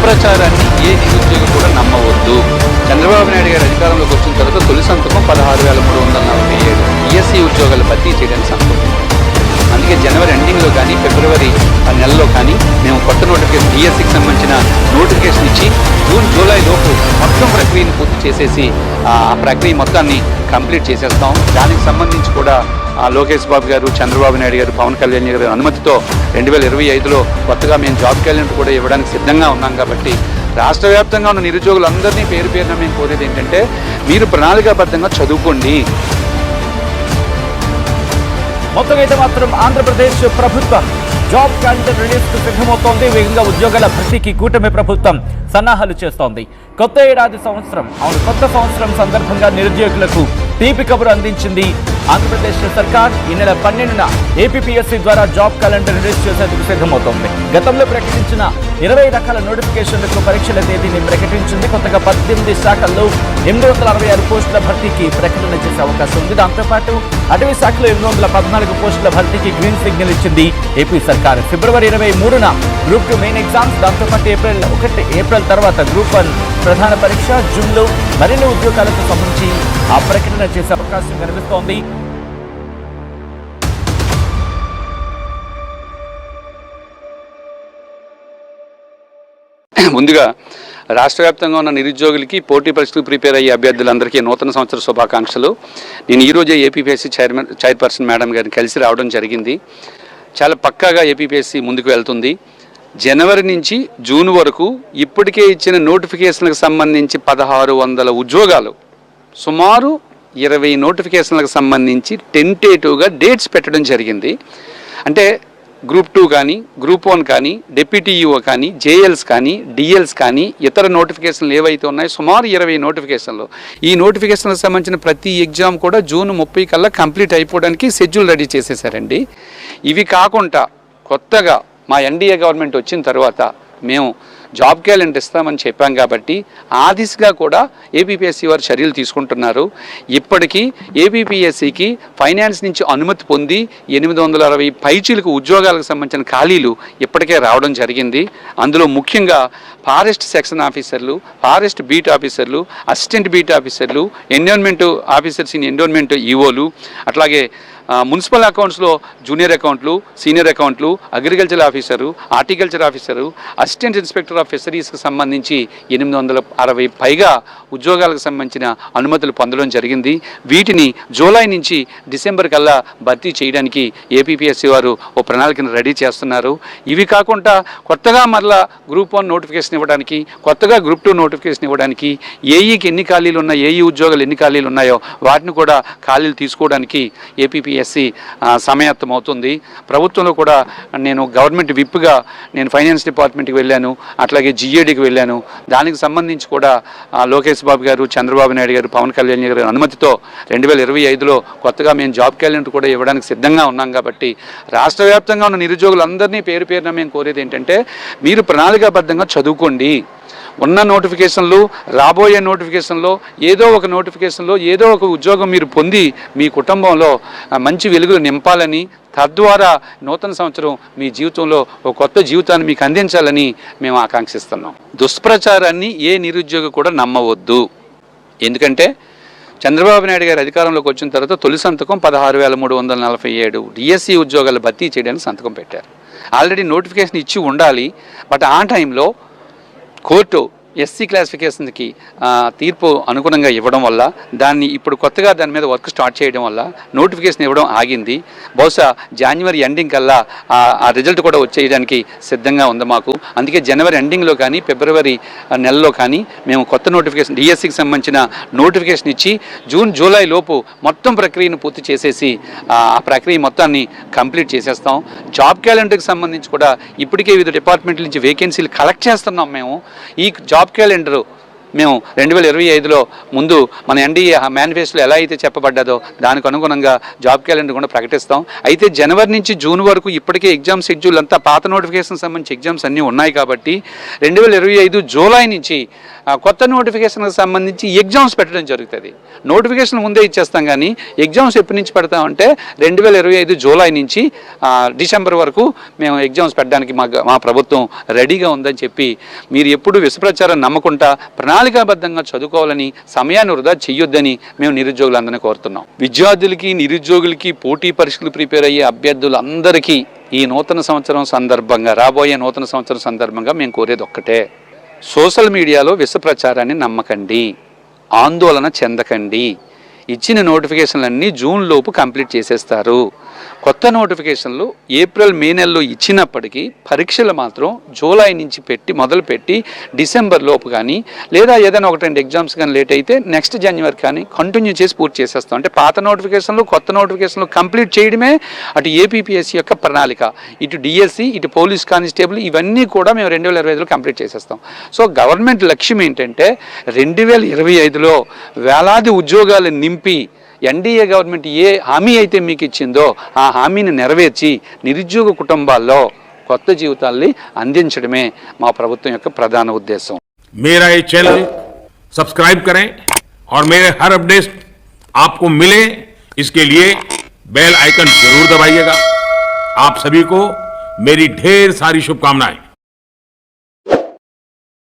దుష్ప్రచారాన్ని ఏ నిరుద్యోగి కూడా నమ్మవద్దు. చంద్రబాబు నాయుడు గారు అధికారంలోకి వచ్చిన తర్వాత తొలి సంతకం 16,347 డిఎస్సి ఉద్యోగాలు భర్తీ చేయడానికి సంతకం. అందుకే జనవరి ఎండింగ్లో కానీ ఫిబ్రవరి నెలలో కానీ మేము కొత్త నోటిఫికేషన్ డిఎస్సికి సంబంధించిన నోటిఫికేషన్ ఇచ్చి జూన్ జూలై లోపు మొత్తం ప్రక్రియను పూర్తి చేసేసి ఆ ప్రక్రియ మొత్తాన్ని కంప్లీట్ చేసేస్తాం. దానికి సంబంధించి కూడా లోకేష్ బాబు గారు, చంద్రబాబు నాయుడు గారు, పవన్ కళ్యాణ్ గారి అనుమతితో 2025లో కొత్తగా మేము జాబ్ క్యాలెండర్ కూడా ఇవ్వడానికి సిద్ధంగా ఉన్నాం. కాబట్టి రాష్ట్ర వ్యాప్తంగా ఉన్న నిరుద్యోగులందరినీ పేరు పేరున మేము కోరేది ఏంటంటే, మీరు ప్రణాళికాబద్ధంగా చదువుకోండి. మొత్తం అయితే మాత్రం ఆంధ్రప్రదేశ్ ప్రభుత్వం జాబ్ క్యాలెండర్ రిలీజ్ కు సిద్ధమవుతోంది. వేగంగా ఉద్యోగాల భర్తీకి కూటమి ప్రభుత్వం సన్నాహాలు చేస్తోంది. కొత్త సంవత్సరం సందర్భంగా నిరుద్యోగులకు తీపి కబురు అందించింది ఆంధ్రప్రదేశ్ సర్కార్. ఈ నెల 12న ఏపీపీఎస్సీ ద్వారా జాబ్ క్యాలెండర్ రిలీజ్ చేసేందుకు సిద్ధమవుతోంది. గతంలో ప్రకటించిన 20 రకాల నోటిఫికేషన్లకు పరీక్షల తేదీని ప్రకటించింది. కొత్తగా 18 శాఖల్లో 866 పోస్టుల భర్తీకి ప్రకటన చేసే అవకాశం ఉంది. దాంతోపాటు అటవీ శాఖలో 814 పోస్టుల భర్తీకి గ్రీన్ సిగ్నల్ ఇచ్చింది ఏపీ సర్కార్. ఫిబ్రవరి 23న గ్రూప్ 2 మెయిన్ ఎగ్జామ్స్, దాంతోపాటు ఏప్రిల్ తర్వాత గ్రూప్ 1 ప్రధాన పరీక్ష, జూన్లో మరిన్ని ఉద్యోగాలకు సంబంధించి ఆ ప్రకటన చేసే అవకాశం కనిపిస్తోంది. ముందుగా రాష్ట్ర వ్యాప్తంగా ఉన్న నిరుద్యోగులకి, పోటీ పరీక్షలకు ప్రిపేర్ అయ్యే అభ్యర్థులందరికీ నూతన సంవత్సర శుభాకాంక్షలు. నేను ఈరోజే ఏపీపీఎస్సీ చైర్పర్సన్ మేడం గారిని కలిసి రావడం జరిగింది. చాలా పక్కాగా ఏపీపీఎస్సీ ముందుకు వెళ్తుంది. జనవరి నుంచి జూన్ వరకు ఇప్పటికే ఇచ్చిన నోటిఫికేషన్లకు సంబంధించి 1600 ఉద్యోగాలు, సుమారు 20 నోటిఫికేషన్లకు సంబంధించి టెంటేటివ్గా డేట్స్ పెట్టడం జరిగింది. అంటే గ్రూప్ 2 కానీ, గ్రూప్ 1 కానీ, డెప్యూటీ ఈఓ కానీ, జేఎల్స్ కానీ, డిఎల్స్ కానీ, ఇతర నోటిఫికేషన్లు ఏవైతే ఉన్నాయో సుమారు 20 నోటిఫికేషన్లు. ఈ నోటిఫికేషన్లకు సంబంధించిన ప్రతి ఎగ్జామ్ కూడా జూన్ 30 కల్లా కంప్లీట్ అయిపోవడానికి షెడ్యూల్ రెడీ చేసేసారండి. ఇవి కాకుండా కొత్తగా మా ఎన్డీఏ గవర్నమెంట్ వచ్చిన తర్వాత మేము జాబ్ క్యాలెండర్ ఇస్తామని చెప్పాం. కాబట్టి ఆ దిశగా కూడా ఏపీపీఎస్సీ వారు చర్యలు తీసుకుంటున్నారు. ఇప్పటికీ ఏపీపీఎస్సీకి ఫైనాన్స్ నుంచి అనుమతి పొంది 860 పైచీలకు ఉద్యోగాలకు సంబంధించిన ఖాళీలు ఇప్పటికే రావడం జరిగింది. అందులో ముఖ్యంగా ఫారెస్ట్ సెక్షన్ ఆఫీసర్లు, ఫారెస్ట్ బీట్ ఆఫీసర్లు, అసిస్టెంట్ బీట్ ఆఫీసర్లు, ఎన్విరాన్మెంట్ ఆఫీసర్స్ ఇన్ ఎన్విరాన్మెంట్ ఈఓలు, అట్లాగే మున్సిపల్ అకౌంట్స్లో జూనియర్ అకౌంట్లు, సీనియర్ అకౌంట్లు, agriculture officer, horticulture officer, assistant inspector of ఫిషరీస్కి సంబంధించి 860 పైగా ఉద్యోగాలకు సంబంధించిన అనుమతులు పొందడం జరిగింది. వీటిని జూలై నుంచి డిసెంబర్ కల్లా భర్తీ చేయడానికి ఏపీపీఎస్సీ వారు ఓ ప్రణాళికను రెడీ చేస్తున్నారు. ఇవి కాకుండా కొత్తగా మరలా గ్రూప్ 1 నోటిఫికేషన్ ఇవ్వడానికి, కొత్తగా గ్రూప్ 2 నోటిఫికేషన్ ఇవ్వడానికి, ఏఈకి ఎన్ని ఖాళీలు ఉన్నాయి, ఏఈ ఉద్యోగాలు ఎన్ని ఖాళీలు ఉన్నాయో వాటిని కూడా ఖాళీలు తీసుకోవడానికి ఏపీపీఎస్సీ సమాయత్తం అవుతుంది. ప్రభుత్వంలో కూడా నేను గవర్నమెంట్ విప్గా నేను ఫైనాన్స్ డిపార్ట్మెంట్కి వెళ్ళాను, అట్లాగే జిఏడికి వెళ్ళాను. దానికి సంబంధించి కూడా లోకేష్ బాబు గారు, చంద్రబాబు నాయుడు గారు, పవన్ కళ్యాణ్ గారి అనుమతితో 2025లో కొత్తగా మేము జాబ్ క్యాలెండర్ కూడా ఇవ్వడానికి సిద్ధంగా ఉన్నాం. కాబట్టి రాష్ట్ర వ్యాప్తంగా ఉన్న నిరుద్యోగులందరినీ పేరు పేరున మేము కోరేది ఏంటంటే, మీరు ప్రణాళికాబద్ధంగా చదువుకోండి. ఉన్న నోటిఫికేషన్లు, రాబోయే నోటిఫికేషన్లో ఏదో ఒక ఉద్యోగం మీరు పొంది మీ కుటుంబంలో మంచి వెలుగులు నింపాలని, తద్వారా నూతన సంవత్సరం మీ జీవితంలో ఒక కొత్త జీవితాన్ని మీకు అందించాలని మేము ఆకాంక్షిస్తున్నాం. దుష్ప్రచారాన్ని ఏ నిరుద్యోగి కూడా నమ్మవద్దు. ఎందుకంటే చంద్రబాబు నాయుడు గారు అధికారంలోకి వచ్చిన తర్వాత తొలి సంతకం 16,347 డిఎస్సి ఉద్యోగాలు భర్తీ చేయడానికి సంతకం పెట్టారు. ఆల్రెడీ నోటిఫికేషన్ ఇచ్చి ఉండాలి. బట్ ఆ టైంలో కోర్టు ఎస్సీ క్లాసిఫికేషన్కి తీర్పు అనుగుణంగా ఇవ్వడం వల్ల, ఇప్పుడు కొత్తగా దాని మీద వర్క్ స్టార్ట్ చేయడం వల్ల నోటిఫికేషన్ ఇవ్వడం ఆగింది. బహుశా జనవరి ఎండింగ్ కల్లా ఆ రిజల్ట్ కూడా వచ్చేయడానికి సిద్ధంగా ఉంది మాకు. అందుకే జనవరి ఎండింగ్లో కానీ ఫిబ్రవరి నెలలో కానీ మేము కొత్త నోటిఫికేషన్ డిఎస్సికి సంబంధించిన నోటిఫికేషన్ ఇచ్చి జూన్ జూలై లోపు మొత్తం ప్రక్రియను పూర్తి చేసేసి ఆ ప్రక్రియ మొత్తాన్ని కంప్లీట్ చేసేస్తాం. జాబ్ క్యాలెండర్కి సంబంధించి కూడా ఇప్పటికే వివిధ డిపార్ట్మెంట్ల నుంచి వేకెన్సీలు కలెక్ట్ చేస్తున్నాం. మేము ఈ జాబ్ క్యాలెండరు మేము 2025లో ముందు మన ఎన్డీఏ మేనిఫెస్టోలో ఎలా అయితే చెప్పబడ్డదో దానికి అనుగుణంగా జాబ్ క్యాలెండర్ కూడా ప్రకటిస్తాం. అయితే జనవరి నుంచి జూన్ వరకు ఇప్పటికే ఎగ్జామ్ షెడ్యూల్ అంతా పాత నోటిఫికేషన్ సంబంధించి ఎగ్జామ్స్ అన్నీ ఉన్నాయి కాబట్టి 2025 జూలై నుంచి కొత్త నోటిఫికేషన్కి సంబంధించి ఎగ్జామ్స్ పెట్టడం జరుగుతుంది. నోటిఫికేషన్ ముందే ఇచ్చేస్తాం కానీ ఎగ్జామ్స్ ఎప్పటి నుంచి పెడతామంటే 2025 జూలై నుంచి డిసెంబర్ వరకు మేము ఎగ్జామ్స్ పెట్టడానికి మా ప్రభుత్వం రెడీగా ఉందని చెప్పి మీరు ఎప్పుడు విషప్రచారం నమ్మకుండా ప్రణాళికాబద్ధంగా చదువుకోవాలని, సమయాన్ని వృధా చెయ్యొద్దని మేము నిరుద్యోగులందరినీ కోరుతున్నాం. విద్యార్థులకి, నిరుద్యోగులకి, పోటీ పరీక్షలు ప్రిపేర్ అయ్యే అభ్యర్థులందరికీ ఈ నూతన సంవత్సరం సందర్భంగా, రాబోయే నూతన సంవత్సరం సందర్భంగా మేము కోరేది ఒక్కటే: సోషల్ మీడియాలో విష ప్రచారాన్ని నమ్మకండి, ఆందోళన చెందకండి. ఇచ్చిన నోటిఫికేషన్లన్నీ జూన్ లోపు కంప్లీట్ చేసేస్తారు. కొత్త నోటిఫికేషన్లు ఏప్రిల్, మే నెలలో ఇచ్చినప్పటికీ పరీక్షలు మాత్రం జూలై నుంచి మొదలుపెట్టి డిసెంబర్ లోపు కానీ, లేదా ఏదైనా 1-2 ఎగ్జామ్స్ కానీ లేట్ అయితే నెక్స్ట్ జనవరి కానీ కంటిన్యూ చేసి పూర్తి చేసేస్తాం. అంటే పాత నోటిఫికేషన్లు, కొత్త నోటిఫికేషన్లు కంప్లీట్ చేయడమే అటు ఏపీపీఎస్సీ యొక్క ప్రణాళిక. ఇటు డిఎస్సి, ఇటు పోలీస్ కానిస్టేబుల్ ఇవన్నీ కూడా మేము 2025లో కంప్లీట్ చేసేస్తాం. సో గవర్నమెంట్ లక్ష్యం ఏంటంటే 2025లో వేలాది ఉద్యోగాలు నింపి ఎన్డీఏ గవర్నమెంట్ ఏ హామీ అయితే మీకు ఇచ్చిందో ఆ హామీని నెరవేర్చి నిరుద్యోగ కుటుంబాల్లో కొత్త జీవితాల్ని అందించడమే మా ప్రభుత్వం యొక్క ప్రధాన ఉద్దేశం. मेरा ये चैनल सब्सक्राइब करें और मेरे हर अपडेट आपको मिले, इसके लिए बेल आइकन जरूर दबाइएगा. आप सभी को मेरी ढेर सारी शुभकामनाएं.